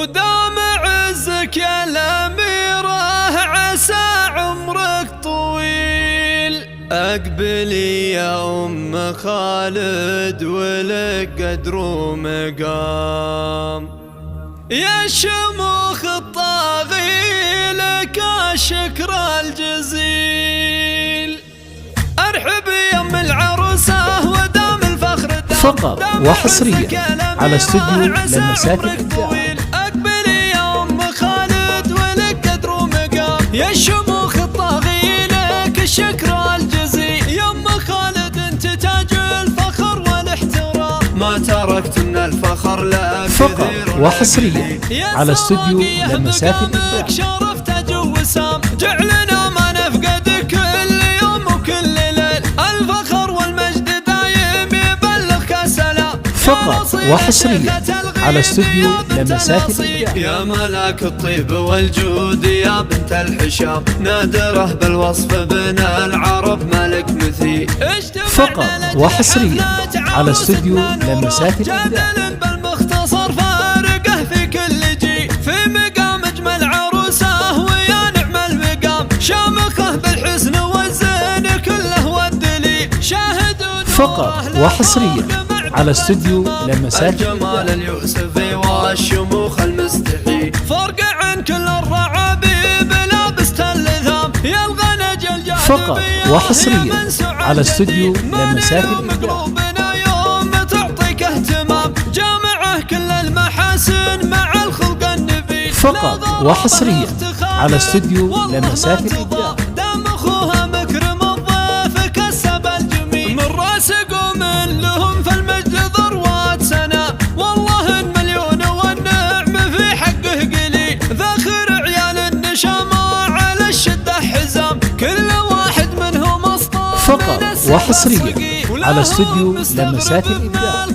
ودام عزك يا الأميرة عسى عمرك طويل. أقبلي يا أم خالد ولك قدر ومقام، يا شموخ الطاغي لك الشكر الجزيل. أرحب يا أم العروسة ودام الفخر فقط وحصريا على استوديو لمسات الإبداع. أقبلي يا أم خالد ولك قدر ومقام، يا شموخ الطاغي لك الشكر الجزيل. يا أم خالد انت تاج الفخر والاحترام، ما تركت من الفخر لك فقط وحصريا على استوديو لمسات الإبداع. شرفت وسام، جعلنا ما نفقد كل يوم وكل ليل، الفخر والمجد دايم يبلغك سلام. فقط وحصريا على استوديو لمسات الإبداع. يا ملاك الطيب والجود يا بنت الحشام، نادره بالوصف بين العرب ملك مثيل. فقط وحصريا على استوديو لمسات الإبداع. بالمختصر فارقه في كل جي، في مقام اجمل عروسه ويا نعم المقام، شامخه بالحسن والزين كله والدليل. شاهدوا فقط وحصريا على استوديو لمسات الجمال الإبداع. اليوسفي والشموخ المستحيل، فرق عن كل الرعابيب لابسة اللثام، يا الغنج الجاذب فقط وحصريا على استوديو لمسات الإبداع. يوم تعطيك اهتمام، جامعه كل المحاسن مع الخلق النبيل. فقط وحصريا على استوديو لمسات الإبداع. دام اخوها مكرم الضيف كسب الجميل، من راس قوم لهم في المجد ذروات سنة، والله المليون والنعم في حقه قليل. ذاخر عيال النشامة على الشدة حزام، كل واحد منهم اسطى. فقط وحصريا على استوديو لمسات الإبداع.